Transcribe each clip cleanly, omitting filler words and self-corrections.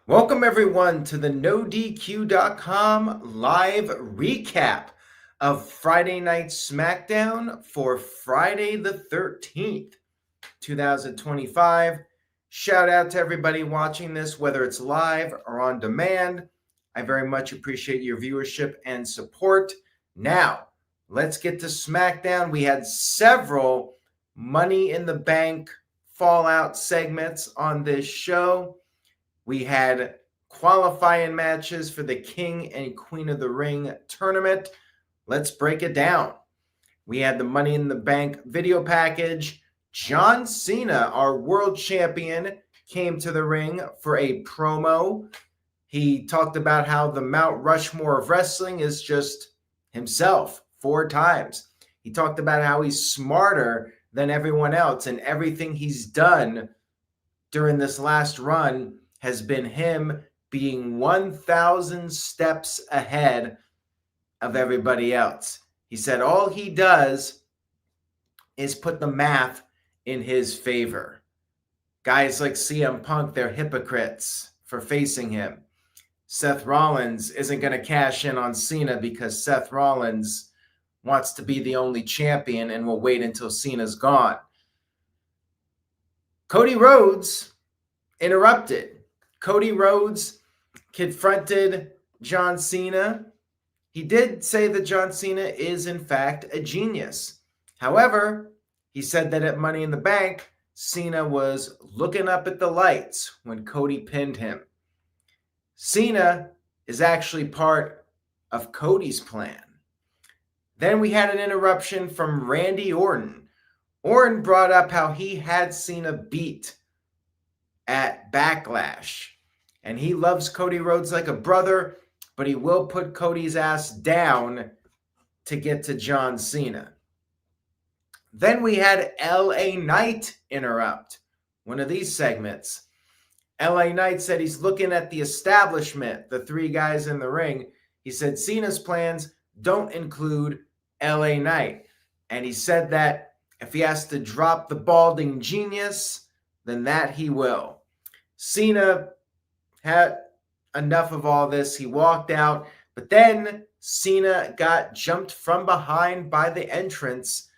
Welcome everyone to the NoDQ.com live recap of Friday Night SmackDown for Friday the 13th, 2025. Shout out to everybody watching this, whether it's live or on demand. I very much appreciate your viewership and support. Now, let's get to SmackDown. We had several Money in the Bank Fallout segments on this show. We had qualifying matches for the King and Queen of the Ring tournament. Let's break it down. We had the Money in the Bank video package. John Cena, our world champion, came to the ring for a promo. He talked about how the Mount Rushmore of wrestling is just himself 4 times. He talked about how he's smarter than everyone else, and everything he's done during this last run has been him being 1,000 steps ahead of everybody else. He said all he does is put the math in his favor. Guys like CM Punk, they're hypocrites for facing him. Seth Rollins isn't going to cash in on Cena because Seth Rollins wants to be the only champion and will wait until Cena's gone. Cody Rhodes interrupted. Cody Rhodes confronted John Cena. He did say that John Cena is, in fact, a genius. However, he said that at Money in the Bank, Cena was looking up at the lights when Cody pinned him. Cena is actually part of Cody's plan. Then we had an interruption from Randy Orton. Orton brought up how he had Cena beat at Backlash. And he loves Cody Rhodes like a brother, but he will put Cody's ass down to get to John Cena. Then we had LA Knight interrupt one of these segments. LA Knight said he's looking at the establishment, the 3 guys in the ring. He said Cena's plans don't include LA Knight. And he said that if he has to drop the balding genius, then that he will. Cena had enough of all this. He walked out, but then Cena got jumped from behind by the entrance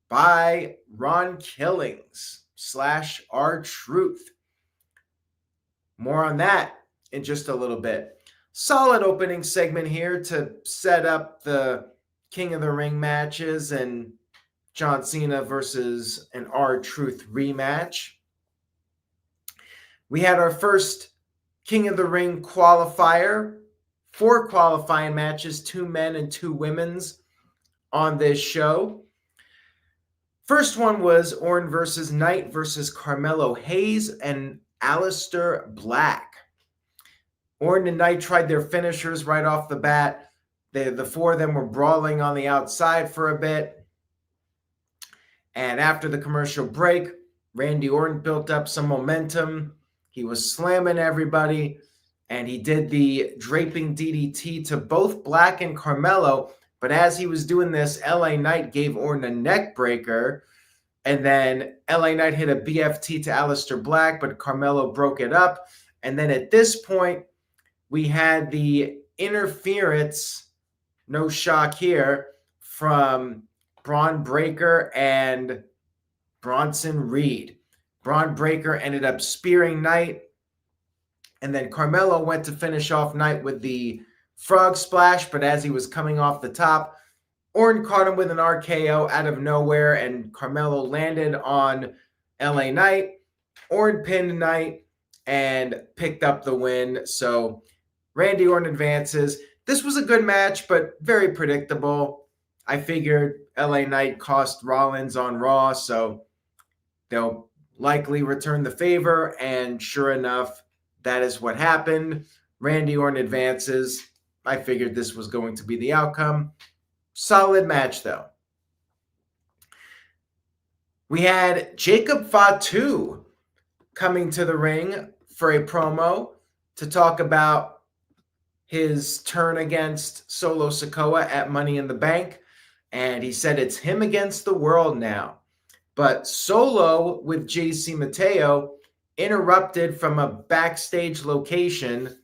by Ron Killings / R-Truth. More on that in just a little bit. Solid opening segment here to set up the King of the Ring matches and John Cena versus an R-Truth rematch. We had our first King of the Ring qualifier, 4 qualifying matches, 2 men and 2 women's on this show. First one was Orton versus Knight versus Carmelo Hayes and Aleister Black. Orton and Knight tried their finishers right off the bat. The 4 of them were brawling on the outside for a bit. And after the commercial break, Randy Orton built up some momentum. He was slamming everybody, and he did the draping DDT to both Black and Carmelo. But as he was doing this, LA Knight gave Orton a neck breaker, and then LA Knight hit a BFT to Aleister Black, but Carmelo broke it up. And then at this point, we had the interference, no shock here, from Braun Breaker and Bronson Reed. Braun Breaker ended up spearing Knight, and then Carmelo went to finish off Knight with the frog splash, but as he was coming off the top, Orton caught him with an RKO out of nowhere, and Carmelo landed on LA Knight. Orton pinned Knight and picked up the win, so Randy Orton advances. This was a good match, but very predictable. I figured LA Knight cost Rollins on Raw, so they'll likely return the favor, and sure enough, that is what happened. Randy Orton advances. I figured this was going to be the outcome. Solid match, though. We had Jacob Fatu coming to the ring for a promo to talk about his turn against Solo Sikoa at Money in the Bank, and he said it's him against the world now. But Solo with JC Mateo interrupted from a backstage location.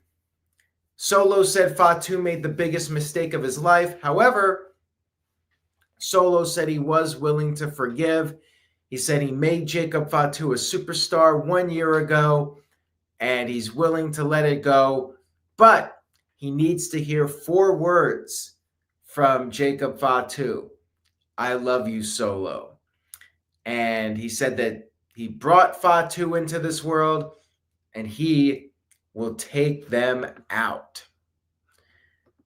Solo said Fatu made the biggest mistake of his life. However, Solo said he was willing to forgive. He said he made Jacob Fatu a superstar 1 year ago, and he's willing to let it go. But he needs to hear 4 words from Jacob Fatu. I love you, Solo. And he said that he brought Fatu into this world, and he will take them out.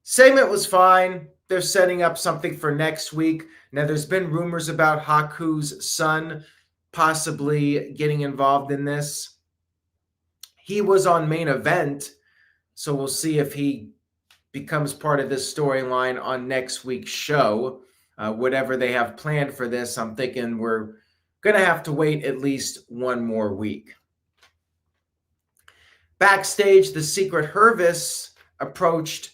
Segment was fine. They're setting up something for next week. Now, there's been rumors about Haku's son possibly getting involved in this. He was on Main Event, so we'll see if he becomes part of this storyline on next week's show. Whatever they have planned for this, I'm thinking we're going to have to wait at least 1 more week. Backstage, the Secret Service approached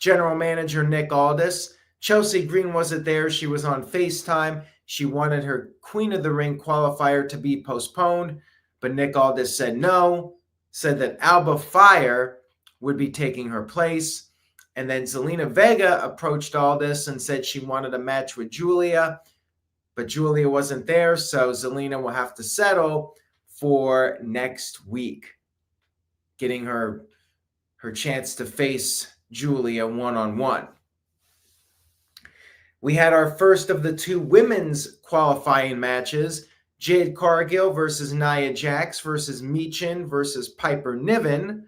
General Manager Nick Aldis. Chelsea Green wasn't there. She was on FaceTime. She wanted her Queen of the Ring qualifier to be postponed, but Nick Aldis said no, said that Alba Fire would be taking her place. And then Zelina Vega approached Aldis and said she wanted a match with Julia, but Julia wasn't there, so Zelina will have to settle for next week, getting her chance to face Julia one-on-one. We had our first of the 2 women's qualifying matches, Jade Cargill versus Nia Jax versus Michin versus Piper Niven.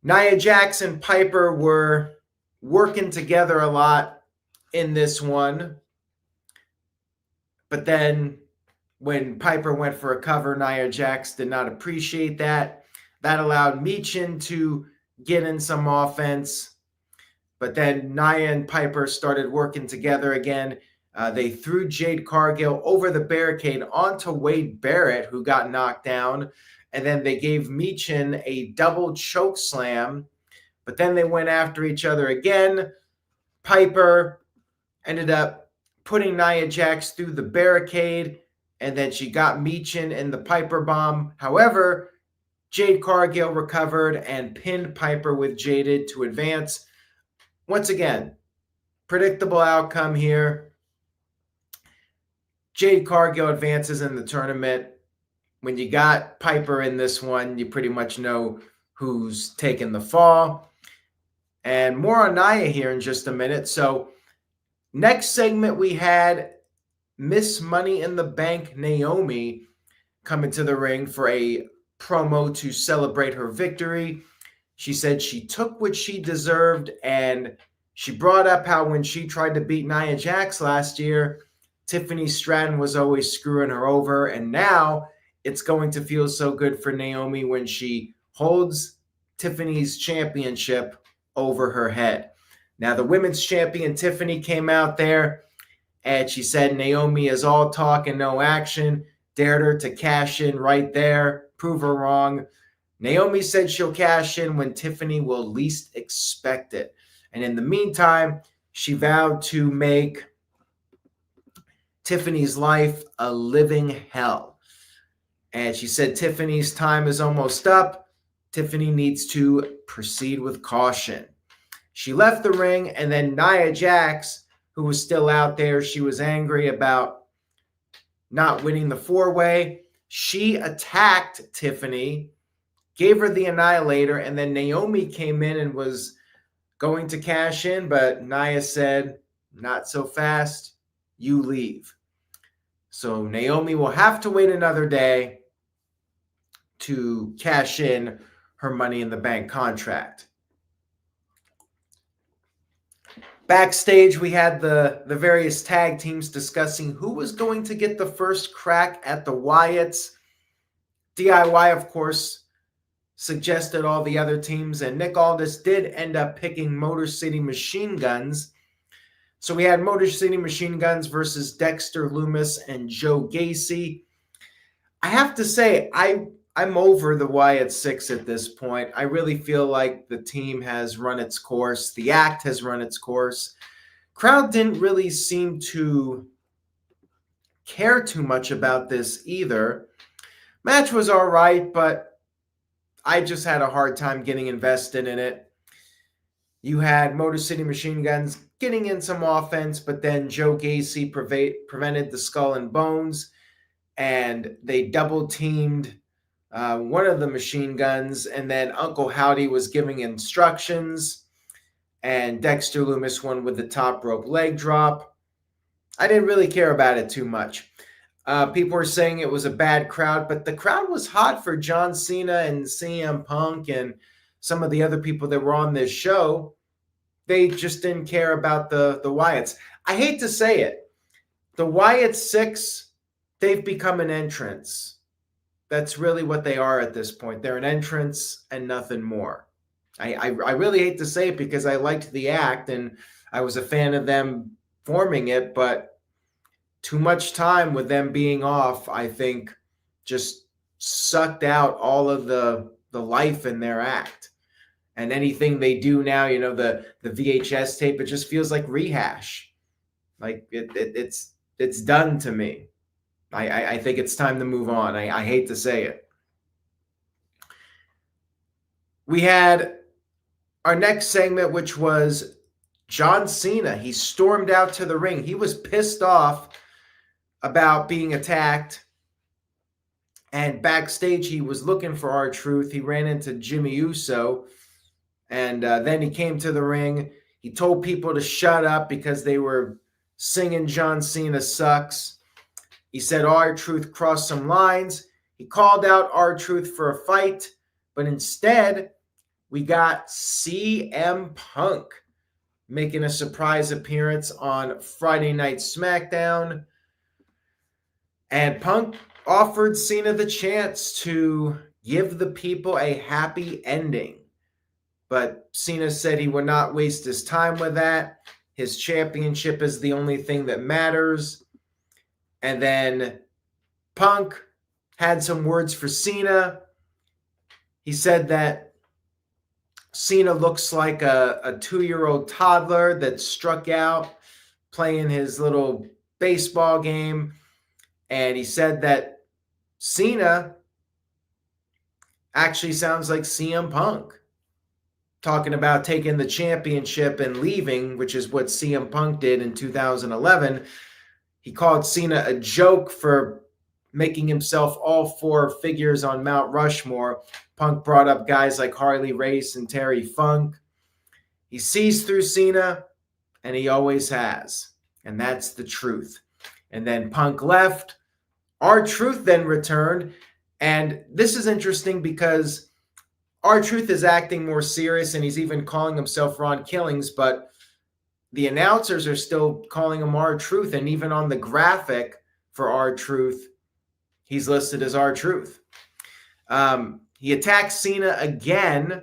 Nia Jax and Piper were working together a lot in this one. But then when Piper went for a cover, Nia Jax did not appreciate that. That allowed Michin to get in some offense. But then Nia and Piper started working together again. They threw Jade Cargill over the barricade onto Wade Barrett, who got knocked down. And then they gave Michin a double choke slam. But then they went after each other again. Piper ended up putting Nia Jax through the barricade. And then she got Michin in the Piper bomb. However, Jade Cargill recovered and pinned Piper with Jaded to advance. Once again, predictable outcome here. Jade Cargill advances in the tournament. When you got Piper in this one, you pretty much know who's taking the fall. And more on Nia here in just a minute. So next segment we had Miss Money in the Bank Naomi come into the ring for a promo to celebrate her victory. She said she took what she deserved, and she brought up how when she tried to beat Nia Jax last year, Tiffany Stratton was always screwing her over, and now it's going to feel so good for Naomi when she holds Tiffany's championship over her head. Now, the women's champion, Tiffany, came out there, and she said Naomi is all talk and no action, dared her to cash in right there, prove her wrong. Naomi said she'll cash in when Tiffany will least expect it. And in the meantime, she vowed to make Tiffany's life a living hell. And she said Tiffany's time is almost up. Tiffany needs to proceed with caution. She left the ring, and then Nia Jax, who was still out there, she was angry about not winning the 4-way. She attacked Tiffany, gave her the Annihilator, and then Naomi came in and was going to cash in, but Nia said, not so fast, you leave. So Naomi will have to wait another day to cash in her Money in the Bank contract. Backstage, we had the various tag teams discussing who was going to get the first crack at the Wyatts. DIY, of course, suggested all the other teams, and Nick Aldis did end up picking Motor City Machine Guns. So we had Motor City Machine Guns versus Dexter Lumis and Joe Gacy. I have to say, I'm over the Wyatt 6 at this point. I really feel like the team has run its course. The act has run its course. Crowd didn't really seem to care too much about this either. Match was all right, but I just had a hard time getting invested in it. You had Motor City Machine Guns getting in some offense, but then Joe Gacy prevented the Skull and Bones, and they double teamed one of the machine guns, and then Uncle Howdy was giving instructions, and Dexter Lumis won with the top rope leg drop. I didn't really care about it too much. People were saying it was a bad crowd, but the crowd was hot for John Cena and CM Punk and some of the other people that were on this show. They just didn't care about the Wyatts. I hate to say it. The Wyatt Six, they've become an entrance. That's really what they are at this point. They're an entrance and nothing more. I really hate to say it because I liked the act and I was a fan of them forming it, but too much time with them being off, I think, just sucked out all of the life in their act. And anything they do now, you know, the VHS tape, it just feels like rehash. Like it's done to me. I think it's time to move on. I hate to say it. We had our next segment, which was John Cena. He stormed out to the ring. He was pissed off about being attacked. And backstage, he was looking for R-Truth. He ran into Jimmy Uso. And then he came to the ring. He told people to shut up because they were singing John Cena sucks. He said R-Truth crossed some lines. He called out R-Truth for a fight. But instead, we got CM Punk making a surprise appearance on Friday Night SmackDown. And Punk offered Cena the chance to give the people a happy ending. But Cena said he would not waste his time with that. His championship is the only thing that matters. And then Punk had some words for Cena. He said that Cena looks like a 2-year-old toddler that struck out playing his little baseball game. And he said that Cena actually sounds like CM Punk, talking about taking the championship and leaving, which is what CM Punk did in 2011. He called Cena a joke for making himself all 4 figures on Mount Rushmore. Punk brought up guys like Harley Race and Terry Funk. He sees through Cena, and he always has. And that's the truth. And then Punk left. R-Truth then returned. And this is interesting because R-Truth is acting more serious, and he's even calling himself Ron Killings, but the announcers are still calling him R-Truth, and even on the graphic for R-Truth, he's listed as R-Truth. He attacked Cena again,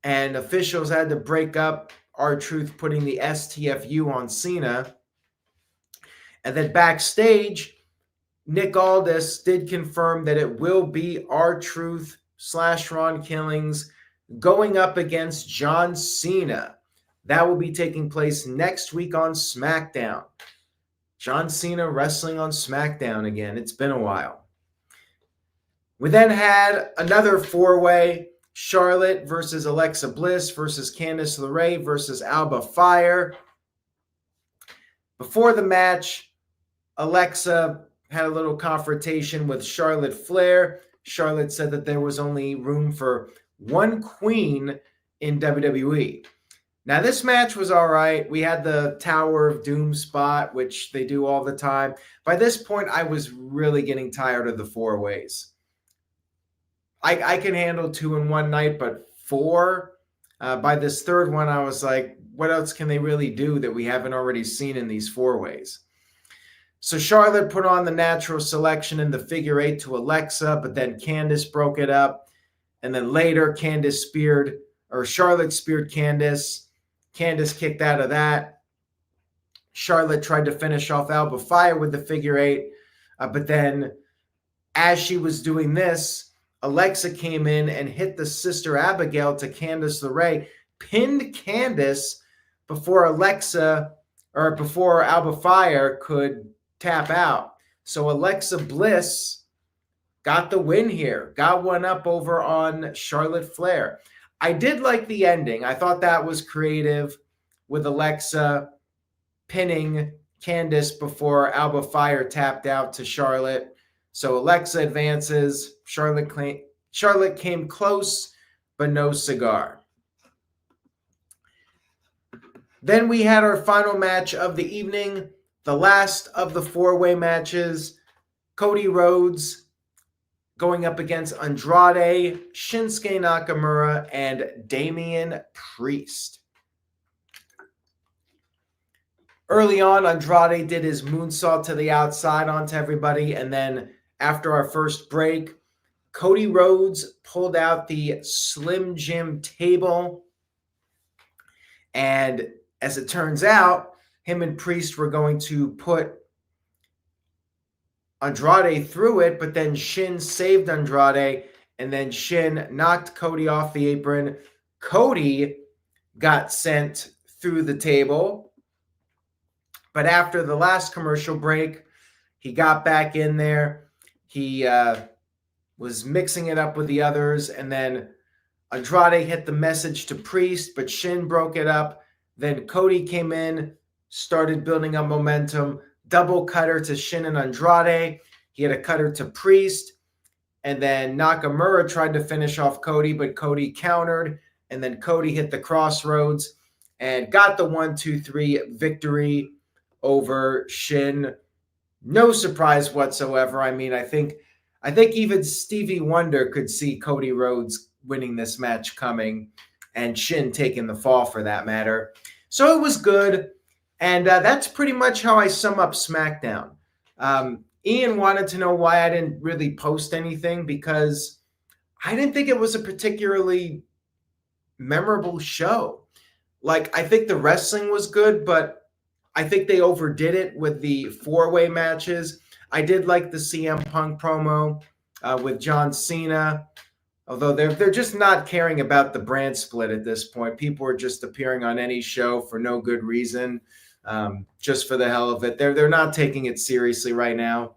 and officials had to break up R-Truth putting the STFU on Cena. And then backstage, Nick Aldis did confirm that it will be R-Truth / Ron Killings going up against John Cena. That will be taking place next week on SmackDown. John Cena wrestling on SmackDown again. It's been a while. We then had another 4-way, Charlotte versus Alexa Bliss versus Candice LeRae versus Alba Fire. Before the match, Alexa had a little confrontation with Charlotte Flair. Charlotte said that there was only room for one queen in WWE. Now, this match was all right. We had the Tower of Doom spot, which they do all the time. By this point, I was really getting tired of the 4-ways. I can handle 2 in one night, but 4? By this third one, I was like, what else can they really do that we haven't already seen in these 4-ways? So Charlotte put on the natural selection in the figure 8 to Alexa, but then Candice broke it up. And then later, Charlotte speared Candice. Candice kicked out of that. Charlotte tried to finish off Alba Fire with the figure 8. But then as she was doing this, Alexa came in and hit the Sister Abigail to Candice LeRae, pinned Candice before Alba Fire could tap out. So Alexa Bliss got the win here, got one up over on Charlotte Flair. I did like the ending. I thought that was creative with Alexa pinning Candice before Alba Fire tapped out to Charlotte. So Alexa advances. Charlotte came close, but no cigar. Then we had our final match of the evening, the last of the four-way matches. Cody Rhodes going up against Andrade, Shinsuke Nakamura, and Damian Priest. Early on, Andrade did his moonsault to the outside onto everybody, and then after our first break, Cody Rhodes pulled out the Slim Jim table, and as it turns out, him and Priest were going to put Andrade through it, but then Shin saved Andrade, and then Shin knocked Cody off the apron. Cody got sent through the table, but after the last commercial break, he got back in there. He was mixing it up with the others, and then Andrade hit the message to Priest, but Shin broke it up. Then Cody came in, started building up momentum, double cutter to Shin and Andrade. He had a cutter to Priest, and then Nakamura tried to finish off Cody, but Cody countered, and then Cody hit the crossroads and got the 1-2-3 victory over Shin. No surprise whatsoever. I mean, I think even Stevie Wonder could see Cody Rhodes winning this match coming, and Shin taking the fall for that matter. So it was good, and that's pretty much how I sum up SmackDown. Ian wanted to know why I didn't really post anything, because I didn't think it was a particularly memorable show. Like, I think the wrestling was good, but I think they overdid it with the four-way matches. I did like the CM Punk promo with John Cena, although they're just not caring about the brand split at this point. People are just appearing on any show for no good reason, just for the hell of it. They're not taking it seriously right now,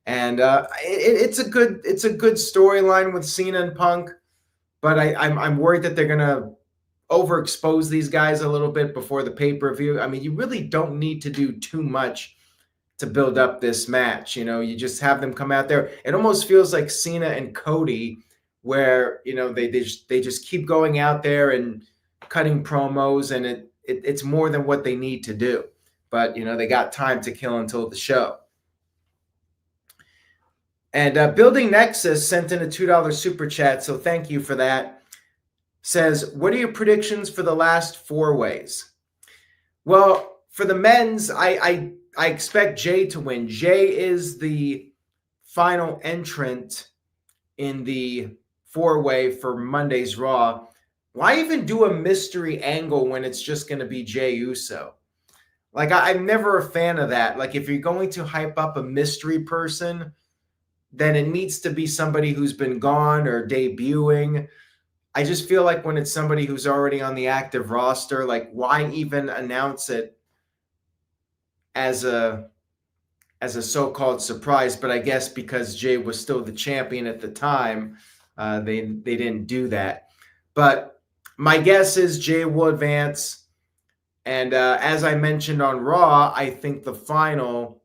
and it's a good storyline with Cena and Punk, but I'm worried that they're gonna overexpose these guys a little bit before the pay-per-view. I mean, you really don't need to do too much to build up this match. You know, you just have them come out there. It almost feels like Cena and Cody, where, you know, they just keep going out there and cutting promos, and it's more than what they need to do. But, you know, they got time to kill until the show. And Building Nexus sent in a $2 super chat, so thank you for that. Says, what are your predictions for the last four ways? Well, for the men's, I expect Jay to win. Jay is the final entrant in the four-way for Monday's Raw. Why even do a mystery angle when it's just going to be Jay Uso? Like, I'm never a fan of that. Like, if you're going to hype up a mystery person, then it needs to be somebody who's been gone or debuting. I just feel like when it's somebody who's already on the active roster, like, why even announce it as a so-called surprise? But I guess because Jay was still the champion at the time, they didn't do that. But my guess is Jay will advance. And as I mentioned on Raw, I think the final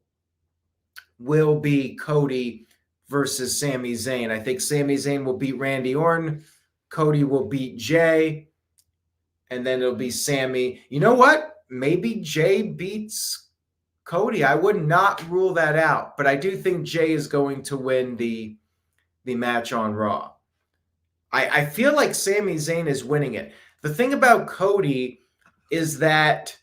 will be Cody versus Sami Zayn. I think Sami Zayn will beat Randy Orton. Cody will beat Jay, and then it'll be Sami. You know what? Maybe Jay beats Cody. I would not rule that out, but I do think Jay is going to win the match on Raw. I feel like Sami Zayn is winning it. The thing about Cody is that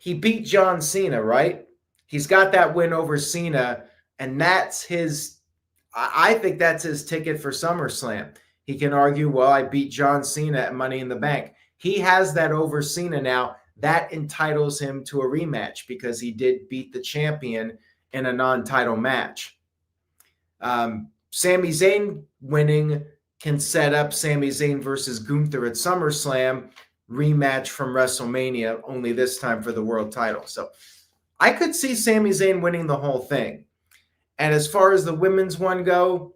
he beat John Cena, right? He's got that win over Cena, and that's his – I think that's his ticket for SummerSlam. He can argue, well, I beat John Cena at Money in the Bank. He has that over Cena now. That entitles him to a rematch because he did beat the champion in a non-title match. Sami Zayn winning can set up Sami Zayn versus Gunther at SummerSlam, rematch from WrestleMania, only this time for the world title. So I could see Sami Zayn winning the whole thing. And as far as the women's one go,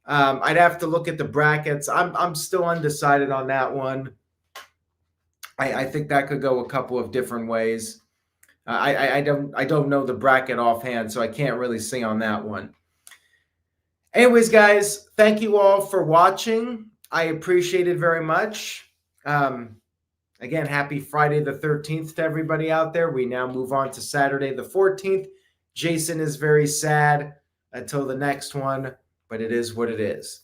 I'd have to look at the brackets. I'm still undecided on that one. I think that could go a couple of different ways. I don't know the bracket offhand, so I can't really say on that one. Anyways, guys, thank you all for watching. I appreciate it very much. Again, happy Friday the 13th to everybody out there. We now move on to Saturday the 14th. Jason is very sad until the next one, but it is what it is.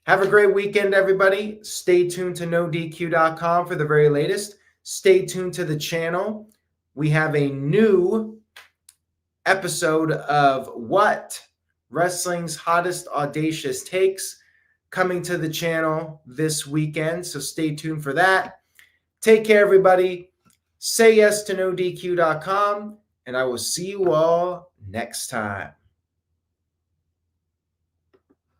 Have a great weekend, everybody. Stay tuned to NoDQ.com for the very latest. Stay tuned to the channel. We have a new episode of What? Wrestling's Hottest Audacious Takes coming to the channel this weekend, so stay tuned for that. Take care, everybody. Say yes to NoDQ.com, and I will see you all next time.